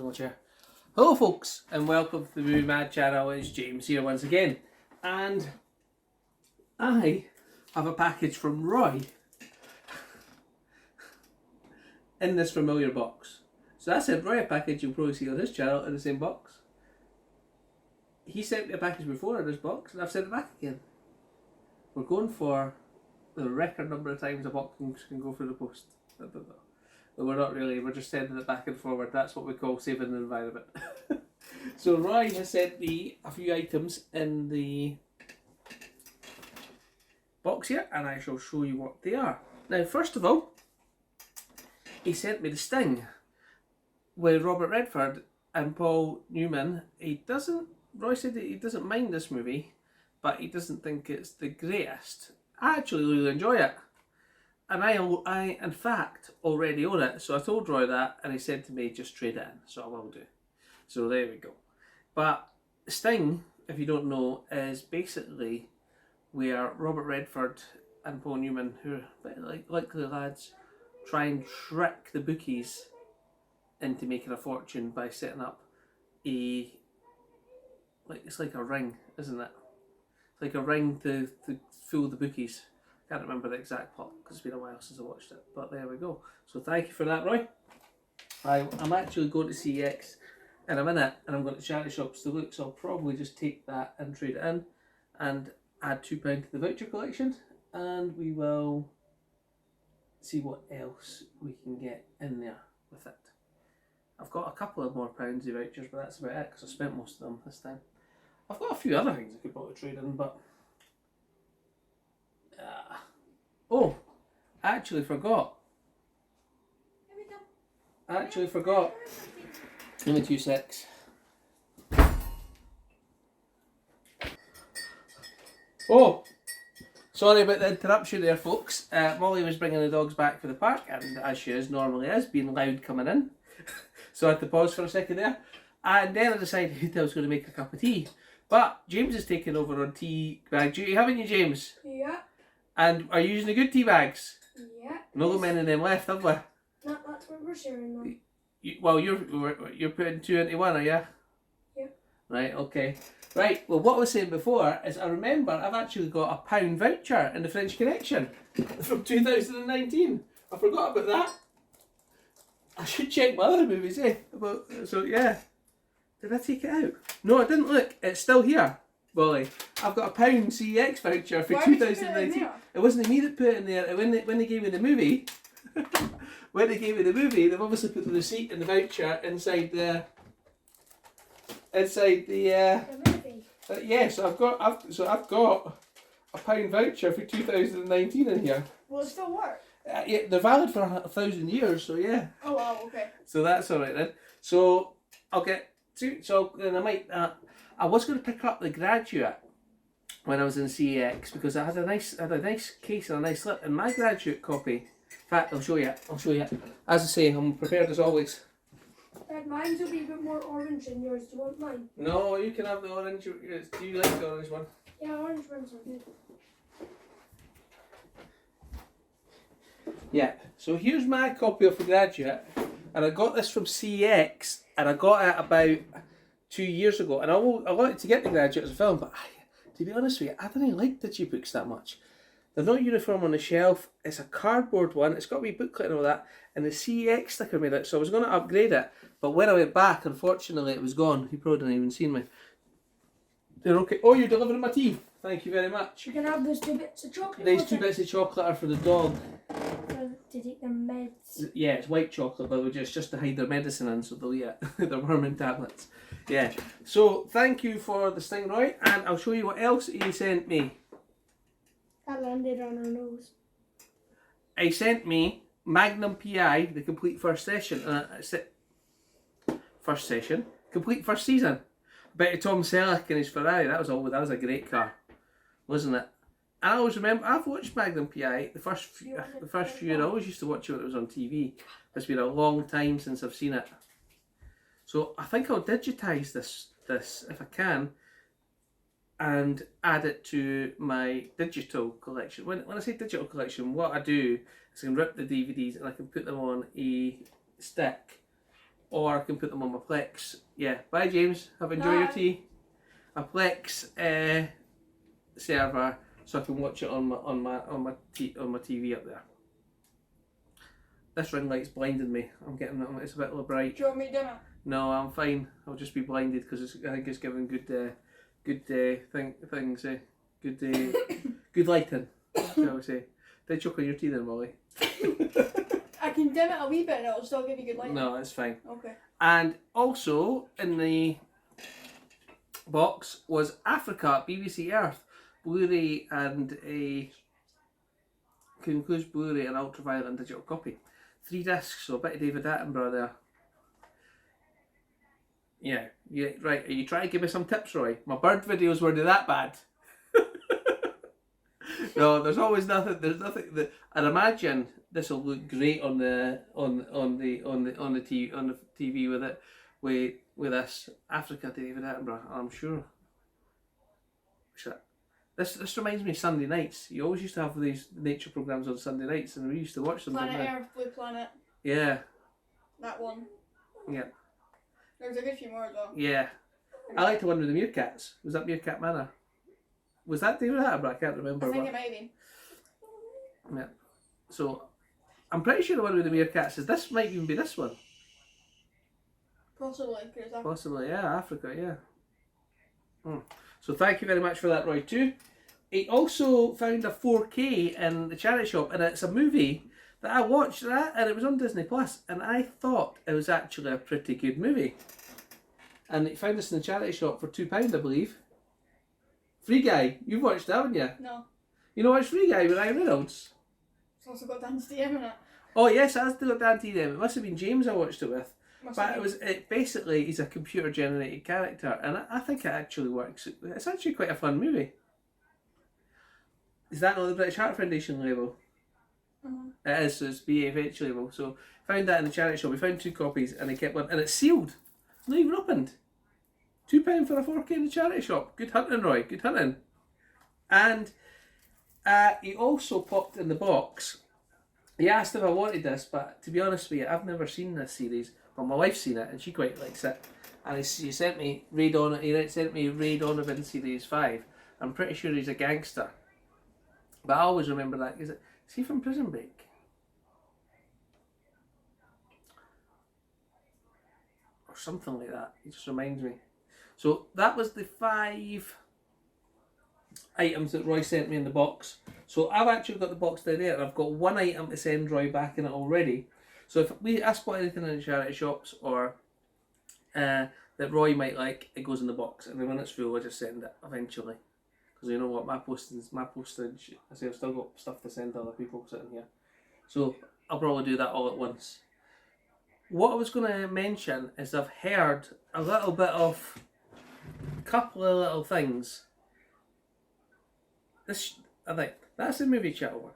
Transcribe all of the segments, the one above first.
much here. Hello folks and welcome to the Movie Mad channel. It's James here once again, and I have a package from Roy in this familiar box. So I sent Roy a package you'll probably see on his channel in the same box. He sent me a package before in this box and I've sent it back again. We're going for the record number of times a box can go through the post. But we're not really, we're just sending it back and forward. That's what we call saving the environment. So Roy has sent me a few items in the box here, and I shall show you what they are. Now, first of all, he sent me The Sting with Robert Redford and Paul Newman. Roy said that he doesn't mind this movie, but he doesn't think it's the greatest. I actually really enjoy it. And I in fact already own it, so I told Roy that, and he said to me, just trade it in, so I will do. So there we go. But Sting, if you don't know, is basically where Robert Redford and Paul Newman, who are likely lads, try and trick the bookies into making a fortune by setting up it's like a ring, isn't it? It's like a ring to fool the bookies. Can't remember the exact plot because it's been a while since I watched it, but there we go. So thank you for that, Roy. I'm actually going to CEX in a minute, and I'm going to charity shops to look, so I'll probably just take that and trade it in and add £2 to the voucher collection, and we will see what else we can get in there with it. I've got a couple of more pounds of vouchers, but that's about it because I spent most of them this time. I've got a few other things I could probably trade in, but oh, I actually forgot. Give me 2 secs. Oh, sorry about the interruption there, folks. Molly was bringing the dogs back for the park, and as she normally is, being loud coming in. So I had to pause for a second there. And then I decided I was going to make a cup of tea. But James is taking over on tea bag duty, haven't you, James? Yeah. And are you using the good tea bags? Yeah. No many of them left, have we? No, that's what we're sharing them. You're putting 2 into 1, are you? Yeah. Right, okay. Right, well what I was saying before is I remember I've actually got a £1 voucher in the French Connection from 2019. I forgot about that. I should check my other movies, so yeah. Did I take it out? No, I didn't. Look, it's still here, Molly. I've got a £1 CEX voucher for 2019. It wasn't me that put it in there. When they gave me the movie, they've obviously put the receipt and the voucher inside the movie. Yeah. So I've got a £1 voucher for 2019 in here. Will it still work? Yeah, they're valid for 1,000 years. So yeah. Oh wow, okay. So that's all right then. So I'll get. So then I was going to pick up The Graduate when I was in CEX because I had a nice case and a nice slip in my Graduate copy. In fact, I'll show you. As I say, I'm prepared as always. Mine's will be a bit more orange than yours. Do you want mine? No, you can have the orange. Do you like the orange one? Yeah, orange ones are good. Yeah. So here's my copy of The Graduate, and I got this from CEX. And I got it about 2 years ago, and I wanted to get The Graduate as a film, but to be honest with you, I didn't like digi books that much. They're not uniform on the shelf. It's a cardboard one. It's got a wee booklet and all that, and the CEX sticker made it. So I was going to upgrade it, but when I went back, unfortunately, it was gone. You probably didn't even see me. They're okay. Oh, you're delivering my tea. Thank you very much. You can have those 2 bits of chocolate. These 2 bits of chocolate are for the dog. To take their meds. Yeah, it's white chocolate, but it's just to hide their medicine in, so they'll eat it. They're worming tablets. Yeah. So thank you for the Sting, Roy, and I'll show you what else he sent me. That landed on our nose. He sent me Magnum PI, the complete first session. Complete first season. About Tom Selleck and his Ferrari. That was a great car, wasn't it? I always remember, I've watched Magnum PI, the first few, and I always used to watch it when it was on TV. It's been a long time since I've seen it. So I think I'll digitise this if I can, and add it to my digital collection. When I say digital collection, what I do is I can rip the DVDs and I can put them on a stick or I can put them on my Plex. Yeah, bye James, have enjoyed your Bye. tea. A Plex server, so I can watch it on my TV up there. This ring light's blinding me. I'm getting it. It's a bit bright. Do you want me to do it? No, I'm fine. I'll just be blinded because I think it's giving good things. Good lighting, shall we say? Did you choke on your tea then, Molly? I can dim it a wee bit and it'll still give you good light. No, it's fine. Okay. And also in the box was Africa, BBC Earth, Blu-ray and a concludes Blu-ray and ultraviolet and digital copy. 3 discs, so a bit of David Attenborough there. Yeah, right. Are you trying to give me some tips, Roy? My bird videos weren't that bad. No, there's always nothing. There's nothing that I'd imagine this will look great on the TV with it with this Africa David Attenborough. I'm sure. This reminds me of Sunday nights. You always used to have these nature programs on Sunday nights, and we used to watch them. Planet Earth, Blue Planet. Yeah. That one. Yeah. There's a good few more as well. Yeah. I like the one with the meerkats. Was that Meerkat Manor? Was that David Attenborough? I can't remember. I think it might be. Yeah. So, I'm pretty sure the one with the meerkats is this. Might even be this one. Possibly. Cause Possibly, yeah. Africa, yeah. So thank you very much for that, Roy, too. He also found a 4K in the charity shop, and it's a movie that I watched that, and it was on Disney Plus, and I thought it was actually a pretty good movie. And he found this in the charity shop for £2, I believe. Free Guy. You've watched that, haven't you? No. You know what's Free Guy with Ryan Reynolds? It's also got Dan Steele in it. Oh yes, it has got Dan T. It must have been James I watched it with. Must But have it basically he's a computer generated character, and I think it actually works. It's actually quite a fun movie. Is that not the British Heart Foundation label? Mhm. It is, so it's BFH label. So found that in the charity shop. We found 2 copies, and I kept one, and it's sealed. It's not even opened. £2 for a 4K in the charity shop. Good hunting, Roy. Good hunting. And he also popped in the box. He asked if I wanted this, but to be honest with you, I've never seen this series. Well, my wife's seen it, and she quite likes it. And he sent me Ray Donovan. He sent me Ray Donovan series 5. I'm pretty sure he's a gangster, but I always remember that. Is he from Prison Break? Or something like that. He just reminds me. So that was the 5 items that Roy sent me in the box. So I've actually got the box down there, and I've got 1 item to send Roy back in it already. So if I spot anything in the charity shops or that Roy might like, it goes in the box, and then when it's full I just send it eventually. Because you know what, my postage, I say I've still got stuff to send to other people sitting here. So I'll probably do that all at once. What I was going to mention is I've heard a little bit of a couple of little things. I think that's the movie chat over.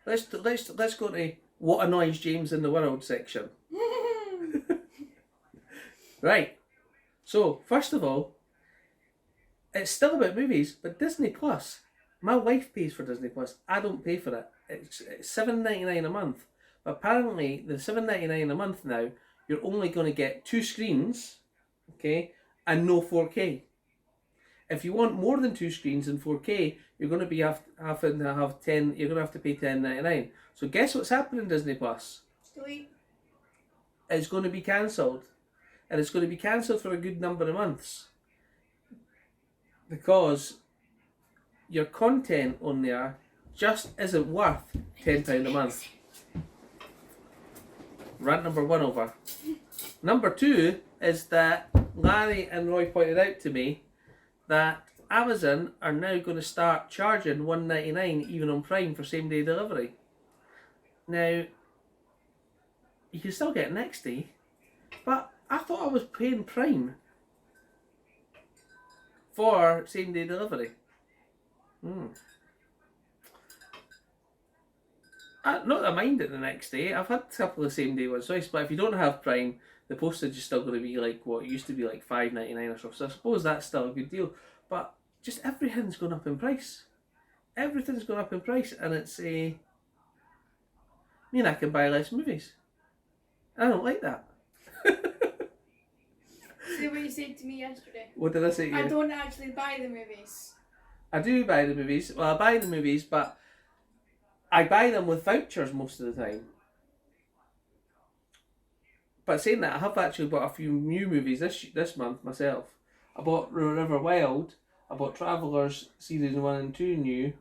Let's go to what annoys James in the world section. Right. So first of all, it's still about movies, but Disney Plus. My wife pays for Disney Plus. I don't pay for it. It's $7.99 a month. But apparently, the $7.99 a month now, you're only going to get 2 screens, okay, and no 4K. If you want more than 2 screens and 4K, you're going to be having to have 10. You're going to have to pay $10.99. So guess what's happening Disney Plus? Delete. It's going to be cancelled, and it's going to be cancelled for a good number of months because your content on there just isn't worth £10 a month. Rant number 1 over. Number 2 is that Larry and Roy pointed out to me that Amazon are now going to start charging $1.99 even on Prime for same day delivery. Now, you can still get next day, but I thought I was paying Prime for same day delivery. Not that I mind it the next day. I've had a couple of same day ones, but if you don't have Prime, the postage is still going to be like what it used to be, like $5.99 or so. So I suppose that's still a good deal. But just everything's going up in price. Everything's going up in price, and it's I can buy less movies. I don't like that. exactly what you said to me yesterday. What did I say to I you? don't actually buy the movies. I do buy the movies. Well, I buy the movies, but I buy them with vouchers most of the time. But saying that, I have actually bought a few new movies this month myself. I bought River Wild. I bought Travellers Series 1 and 2 new.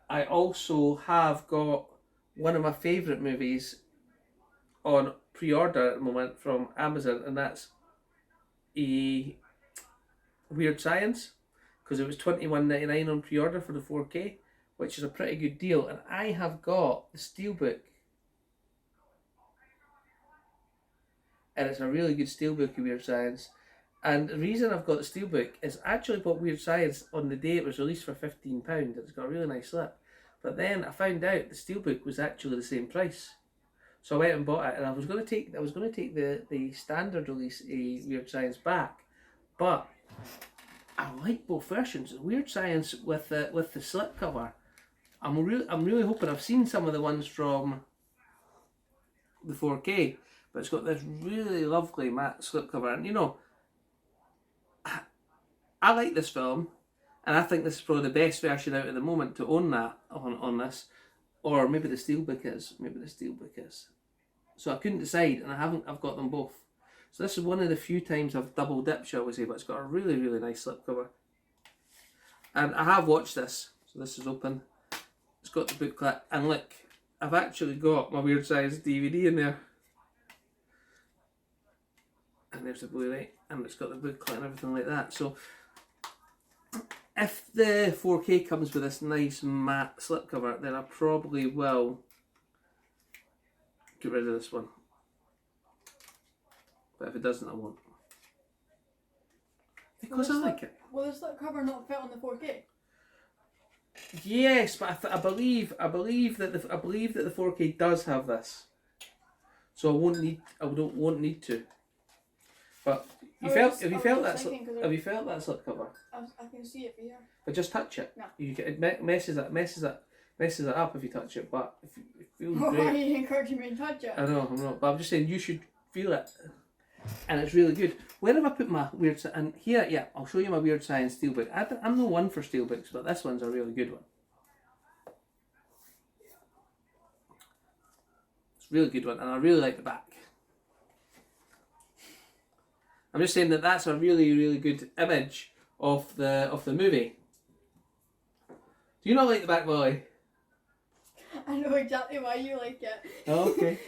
I also have got one of my favourite movies on pre-order at the moment from Amazon, and that's a Weird Science, because it was $21.99 on pre-order for the 4K, which is a pretty good deal. And I have got the Steelbook, and it's a really good Steelbook of Weird Science. And the reason I've got the Steelbook is I actually bought Weird Science on the day it was released for £15. It's got a really nice slip. But then I found out the Steelbook was actually the same price. So I went and bought it, and I was going to take the standard release a Weird Science back. But I like both versions. Weird Science with the slipcover. I'm really hoping. I've seen some of the ones from the 4K, but it's got this really lovely matte slipcover, and you know, I like this film, and I think this is probably the best version out at the moment to own that on this, or maybe the Steelbook is. So I couldn't decide, and I've got them both. So this is one of the few times I've double dipped, shall we say, but it's got a really, really nice slipcover. And I have watched this, so this is open. It's got the booklet, and look, I've actually got my Weird Science DVD in there. And there's the Blu-ray, and it's got the booklet and everything like that. So if the 4K comes with this nice matte slipcover, then I probably will get rid of this one. But if it doesn't, I won't. Because I like it. Will the slipcover not fit on the 4K? Yes, but I believe that the 4K does have this, so I won't need to. But have you felt that slipcover? I can see it from here. But just touch it. No. It messes it up if you touch it. But it feels Why are great. you encouraging me to touch it? I know, I'm not. But I'm just saying you should feel it, and it's really good. Where have I put my Weird Science? And here, yeah, I'll show you my Weird Science Steelbook. I'm no one for Steelbooks, but this one's a really good one. It's a really good one, and I really like the back. I'm just saying that that's a really, really good image of the movie. Do you not like the back, Molly? I know exactly why you like it. Oh, okay.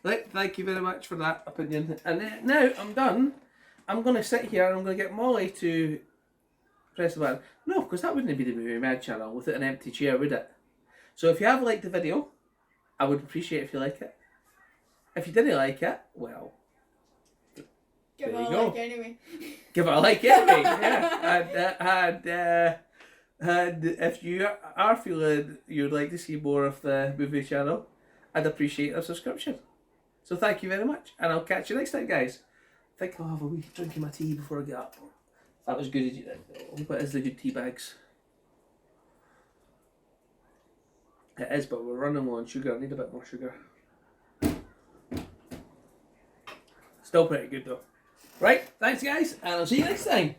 Right, thank you very much for that opinion. And now I'm done. I'm going to sit here and I'm going to get Molly to press the button. No, because that wouldn't be the Movie Mad channel without an empty chair, would it? So if you have liked the video, I would appreciate if you like it. If you didn't like it, well, Give it there a you go. like anyway. give it a like anyway. Yeah. And if you are feeling you'd like to see more of the movie channel, I'd appreciate a subscription. So thank you very much, and I'll catch you next time, guys. I think I'll have a wee drink of my tea before I get up. That was good. I hope it is the good tea bags. It is, but we're running low on sugar. I need a bit more sugar. Still pretty good though. Right, thanks guys, and I'll see you next time.